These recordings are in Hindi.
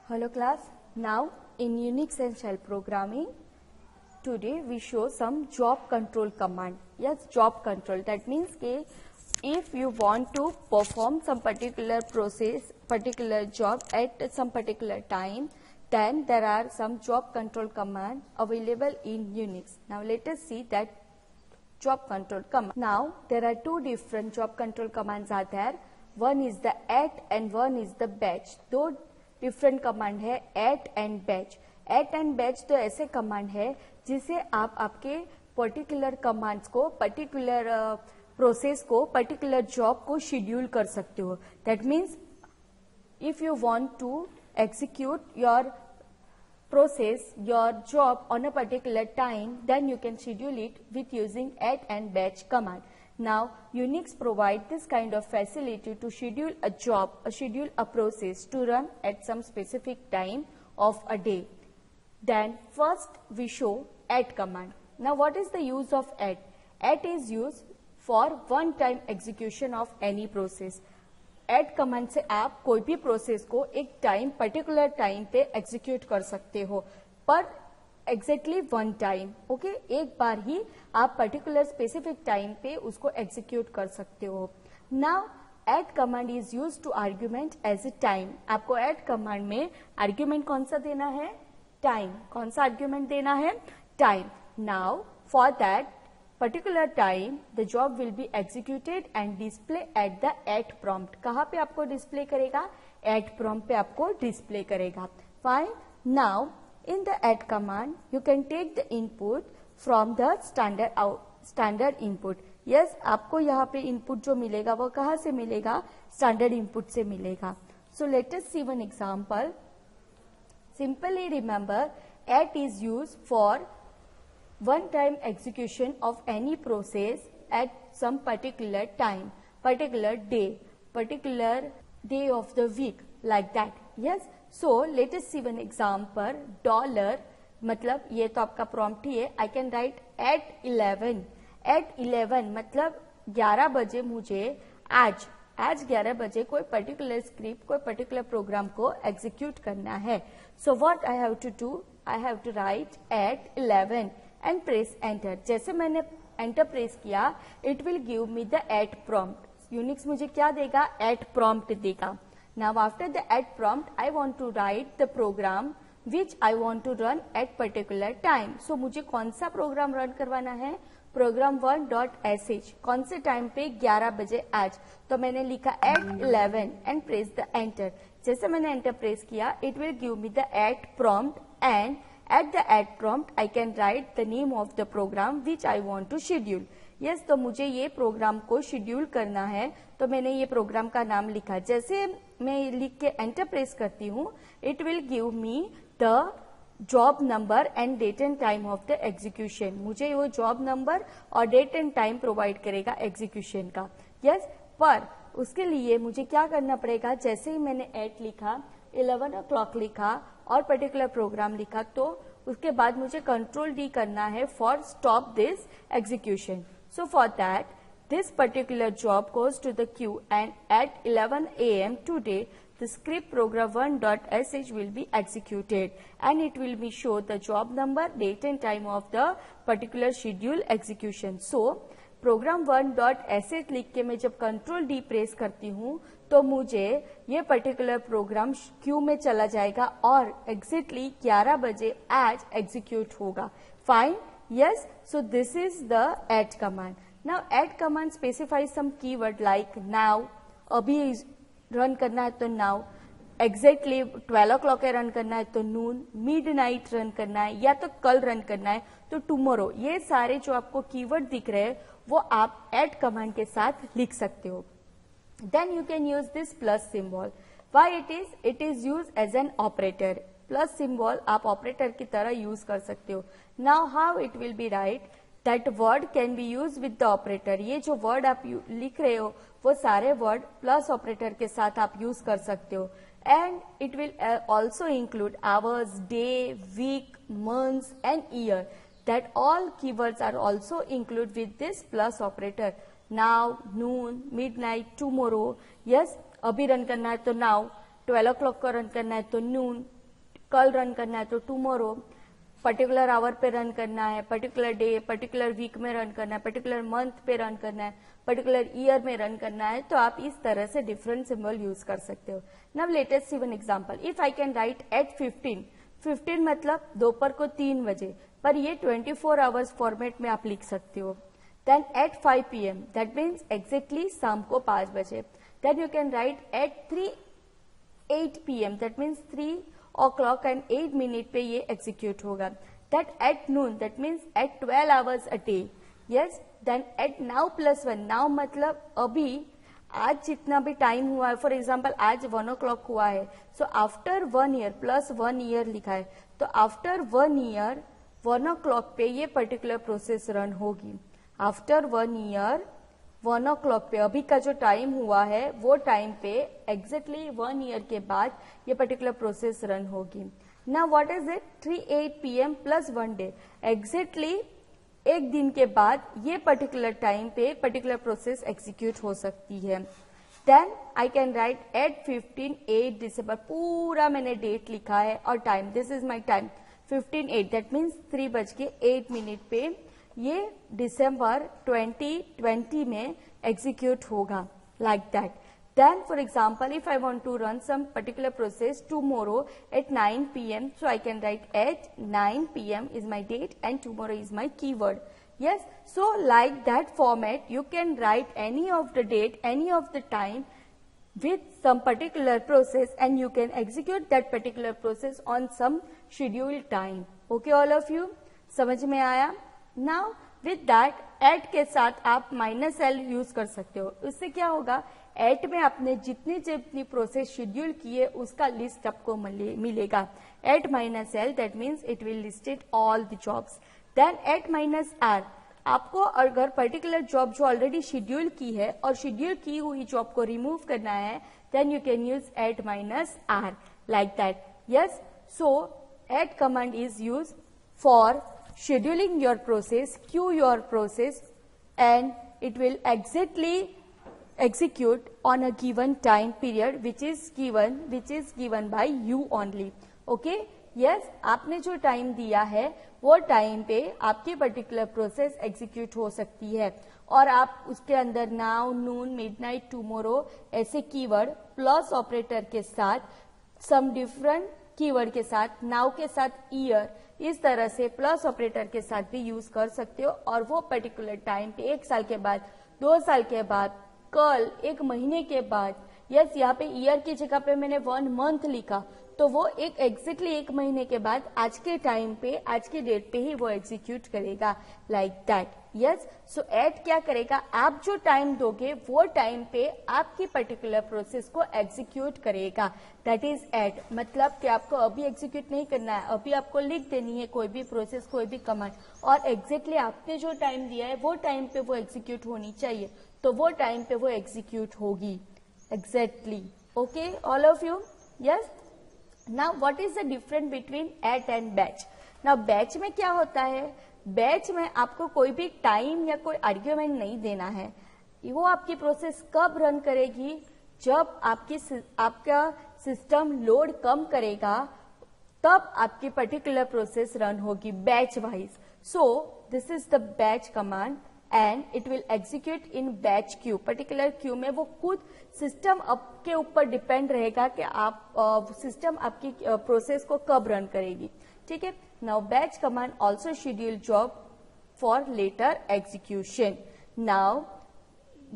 Hello class, now in Unix and shell programming, today we show some job control command. Yes, job control, that means कि if you want to perform some particular process, particular job at some particular time, then there are some job control command available in Unix. Now let us see that job control command. Now there are two different job control commands are there. One is the at and one is the batch. दो डिफरेंट कमांड है at and batch. At and batch तो ऐसे कमांड है जिसे आप आपके पर्टिकुलर कमांड्स को, पर्टिकुलर प्रोसेस को, पर्टिकुलर जॉब को शेड्यूल कर सकते हो. That means if you want to execute your process, your job on a particular time, then you can schedule it with using at and batch command. Now Unix provides this kind of facility to schedule a job, schedule a process to run at some specific time of a day. Then first we show at command. Now what is the use of at? At is used for one time execution of any process. At command से आप कोई भी प्रोसेस को एक टाइम, पर्टिकुलर टाइम पे एग्जीक्यूट कर सकते हो, पर एग्जैक्टली वन टाइम. ओके, एक बार ही आप पर्टिकुलर स्पेसिफिक टाइम पे उसको एग्जीक्यूट कर सकते हो. Now at command is use two argument as a time. आपको एट कमांड में आर्ग्यूमेंट कौन सा देना है? टाइम. कौन सा आर्ग्यूमेंट देना है? Time. Now for that particular time the job will be executed and display at the at prompt. कहाँ पे आपको डिस्प्ले करेगा? at prompt पे आपको डिस्प्ले करेगा. Fine. Now in the at command you can take the input from the standard input. Yes, आपको यहाँ पे input जो मिलेगा वो कहाँ से मिलेगा? standard input से मिलेगा. So let us see one example. Simply remember at is used for one time execution of any process at some particular time, particular day of the week, like that. Yes, so let us see one example. Dollar, मतलब ये तो आपका prompt ही है. I can write at 11. At 11 मतलब 11 बजे मुझे आज 11 बजे कोई पर्टिकुलर स्क्रिप्ट, कोई पर्टिकुलर प्रोग्राम को एग्जीक्यूट करना है. So what I have to do? I have to write at 11 and press enter. जैसे मैंने enter प्रेस किया, it will give me the at prompt. Unix मुझे क्या देगा? at prompt देगा. Now after the at prompt, I want to write the program which I want to run at particular time. So मुझे कौन सा प्रोग्राम रन करवाना है? program 1.sh. कौन से टाइम पे? 11 बजे आज. तो मैंने लिखा at 11 and press the enter. जैसे मैंने enter प्रेस किया, it will give me the at prompt and at the at prompt I can write the name of the program which I want to schedule. Yes, तो मुझे ये प्रोग्राम को शेड्यूल करना है, तो मैंने ये प्रोग्राम का नाम लिखा. जैसे मैं लिख के एंटर प्रेस करती हूँ, it will give me the job number and date and time of the execution. मुझे वो जॉब नंबर और डेट एंड टाइम प्रोवाइड करेगा एग्जीक्यूशन का. Yes, पर उसके लिए मुझे क्या करना पड़ेगा? जैसे ही मैंने एट लिखा, 11 o'clock लिखा और पर्टिकुलर प्रोग्राम लिखा, तो उसके बाद मुझे कंट्रोल डी करना है for stop this execution. So for that this particular job goes to the queue and at 11 AM today the script program 1.sh will be executed and it will be show the job number, date and time of the particular schedule execution. So program 1.sh लिख के मैं जब कंट्रोल डी प्रेस करती हूँ, तो मुझे ये पर्टिकुलर प्रोग्राम क्यू में चला जाएगा और एग्जैक्टली 11 बजे आज एग्जीक्यूट होगा. Fine. Yes, so this is the at command. Now at command specify some keyword like now. अभी रन करना है तो नाउ, एग्जैक्टली 12 o'clock रन करना है तो नून, मिडनाइट रन करना है या तो कल रन करना है तो टुमारो. ये सारे जो आपको कीवर्ड दिख रहे हैं वो आप एट कमांड के साथ लिख सकते हो. Then you can use this plus symbol. Why it is use as an operator. Plus symbol आप ऑपरेटर की तरह यूज कर सकते हो. Now how it will be write? That word can be use with the operator. ये जो वर्ड आप लिख रहे हो वो सारे वर्ड प्लस ऑपरेटर के साथ आप यूज कर सकते हो. And it will also include hours, day, week, months and year. That all keywords are also included with this plus operator. Now, noon, midnight, tomorrow. Yes, अभी रन करना है तो now, 12 o'clock को रन करना है तो नून, कल रन करना है तो टुमारो, पर्टिकुलर आवर पे रन करना है, पर्टिकुलर डे, पर्टिकुलर वीक में रन करना है, पर्टिकुलर मंथ पे रन करना है, पर्टिकुलर ईयर में रन करना है, तो आप इस तरह से डिफरेंट सिंबल यूज कर सकते हो। Now let us see one example. If I can write at 15 मतलब दोपहर को 3 बजे, पर ये 24 आवर्स फॉर्मेट में आप लिख सकते हो। Then at 5 PM, that means exactly शाम को 5 बजे। Then you can write at 8 PM, that means 3 o'clock and 8 minute पे ये एग्जीक्यूट होगा। That at noon, that means at 12 hours a day। Yes, then at now +1, now मतलब अभी, आज जितना भी टाइम हुआ है, फॉर एग्जाम्पल आज 1 o'clock हुआ है, सो आफ्टर 1 year +1 year लिखा है, तो आफ्टर 1 year 1 o'clock पे ये पर्टिकुलर प्रोसेस रन होगी। आफ्टर 1 year 1 o'clock पे, अभी का जो टाइम हुआ है वो टाइम पे एग्जैक्टली 1 year के बाद ये पर्टिकुलर प्रोसेस रन होगी। Now what is it, 3-8 PM +1 day, exactly एक दिन के बाद ये पर्टिकुलर टाइम पे पर्टिकुलर प्रोसेस एग्जीक्यूट हो सकती है। Then I can write at 8 December, पूरा मैंने डेट लिखा है और time, this is my time 15:08, that means 3:08 पे ये दिसंबर 2020 में एग्जीक्यूट होगा, like that. Then, for example, if I want to run some particular process tomorrow at 9 PM, so I can write at 9 PM is my date and tomorrow is my keyword. Yes, so like that format, you can write any of the date, any of the time with some particular process and you can execute that particular process on some scheduled time. Okay, all of you? समझ में आया? Now, with that, at के साथ आप -l यूज कर सकते हो। उससे क्या होगा, एट में आपने जितनी जितनी प्रोसेस शेड्यूल की है उसका लिस्ट आपको मिलेगा। At -l, that means it will listed all the jobs. Then at -r, आपको अगर पर्टिकुलर जॉब जो ऑलरेडी शेड्यूल की है और शेड्यूल की हुई जॉब को रिमूव करना है, then you can use at -r, like that. Yes, so at command is use for scheduling your process, queue your process, and it will exactly execute on a given time period which is given by you only. Okay? Yes, आपने जो टाइम दिया है वो टाइम पे आपकी पर्टिकुलर प्रोसेस एग्जीक्यूट हो सकती है और आप उसके अंदर नाउ, नून, मिडनाइट, टुमारो ऐसे कीवर्ड प्लस ऑपरेटर के साथ, सम डिफरेंट कीवर्ड के साथ, नाउ के साथ ईयर, इस तरह से प्लस ऑपरेटर के साथ भी यूज कर सकते हो और वो पर्टिकुलर टाइम पे 1 साल के बाद, 2 साल के बाद, कल, 1 महीने के बाद, यस, यहाँ पे ईयर की जगह पे मैंने 1 month लिखा, तो वो एग्जैक्टली 1 महीने के बाद आज के टाइम पे, आज के डेट पे ही वो एग्जीक्यूट करेगा, like that. Yes, so at क्या करेगा, आप जो टाइम दोगे वो टाइम पे आपकी पर्टिकुलर प्रोसेस को एग्जीक्यूट करेगा, दैट इज एट। मतलब कि आपको अभी एग्जीक्यूट नहीं करना है, अभी आपको लिख देनी है कोई भी प्रोसेस, कोई भी कमांड, और एग्जैक्टली आपने जो टाइम दिया है वो टाइम पे वो एग्जीक्यूट होनी चाहिए, तो वो टाइम पे वो एग्जीक्यूट होगी exactly. Okay, all of you? Yes. Now what is the difference between at and batch? Now batch में क्या होता है, बैच में आपको कोई भी टाइम या कोई आर्ग्यूमेंट नहीं देना है, वो आपकी प्रोसेस कब रन करेगी, जब आपका सिस्टम लोड कम करेगा तब आपकी पर्टिकुलर प्रोसेस रन होगी batch wise. So this is the batch command and it will execute in batch queue. Particular Q में वो खुद सिस्टम के ऊपर डिपेंड रहेगा कि आप सिस्टम आपकी प्रोसेस को कब रन करेगी, ठीक है। Now batch command also schedule job for later execution. Now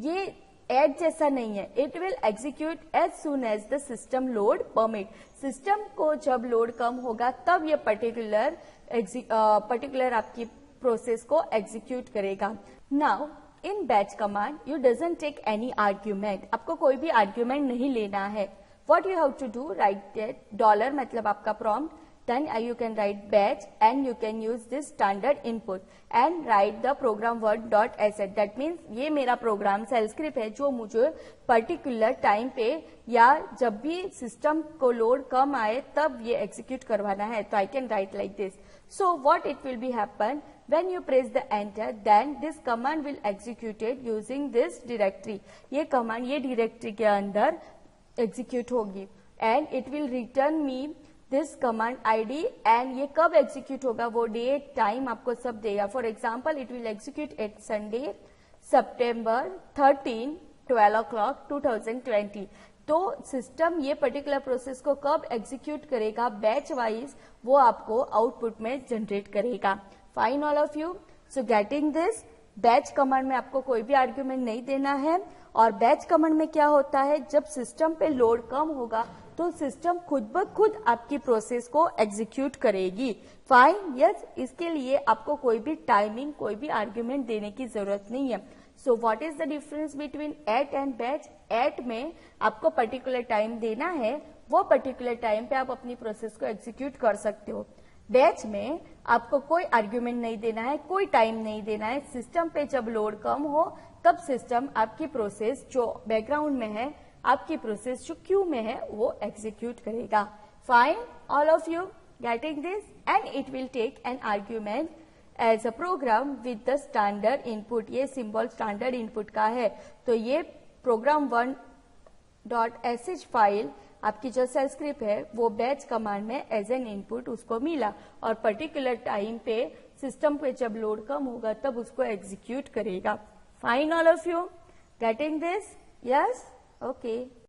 ये एड जैसा नहीं है, it will execute as soon as the system load permit. System को जब लोड कम होगा तब ये पर्टिकुलर आपकी प्रोसेस को एग्जीक्यूट करेगा। Now in batch command you doesn't take any argument, आपको कोई भी आर्ग्यूमेंट नहीं लेना है। What you have to do, write that dollar मतलब आपका prompt, then you can write batch and you can use this standard input and write the program word dot sh। that means ये मेरा प्रोग्राम सेल स्क्रिप्ट है जो मुझे पर्टिकुलर टाइम पे या जब भी सिस्टम को लोड कम आए तब ये एग्जीक्यूट करवाना है, तो आई can right like this. So what it will be happen when you press the enter, then this command will executed using this directory। ये कमांड ये डायरेक्टरी के अंदर एग्जीक्यूट होगी and it will return me this command ID and ये कब एग्जीक्यूट होगा, वो डेट टाइम आपको सब देगा. For example it will execute at Sunday September 13, 12 o'clock 2020. तो सिस्टम ये पर्टिकुलर प्रोसेस को कब एग्जीक्यूट करेगा बैच वाइज वो आपको आउटपुट में जनरेट करेगा. Fine all of you. So getting this, batch command में आपको कोई भी आर्ग्यूमेंट नहीं देना है. और बैच कमांड में क्या होता है, जब सिस्टम पे लोड कम होगा तो सिस्टम खुद ब खुद आपकी प्रोसेस को एग्जीक्यूट करेगी. Fine, yes. इसके लिए आपको कोई भी टाइमिंग, कोई भी आर्ग्यूमेंट देने की जरूरत नहीं है. So what is the difference between at and batch? At में आपको पर्टिकुलर टाइम देना है, वो पर्टिकुलर टाइम पे आप अपनी प्रोसेस को एग्जीक्यूट कर सकते हो. बैच में आपको कोई आर्ग्यूमेंट नहीं देना है, कोई टाइम नहीं देना है. सिस्टम पे जब लोड कम हो तब सिस्टम आपकी प्रोसेस जो बैकग्राउंड में है, आपकी प्रोसेस जो क्यू में है, वो एग्जीक्यूट करेगा. Fine, all of you getting this? And it will take an argument as a program with the standard input. ये सिंबल स्टैंडर्ड इनपुट का है. तो ये program 1.sh फाइल आपकी जो सेल स्क्रिप्ट है वो बैच कमांड में एज एन इनपुट उसको मिला और पर्टिकुलर टाइम पे सिस्टम पे जब लोड कम होगा तब उसको एग्जीक्यूट करेगा. Fine all of you getting this? Yes, okay.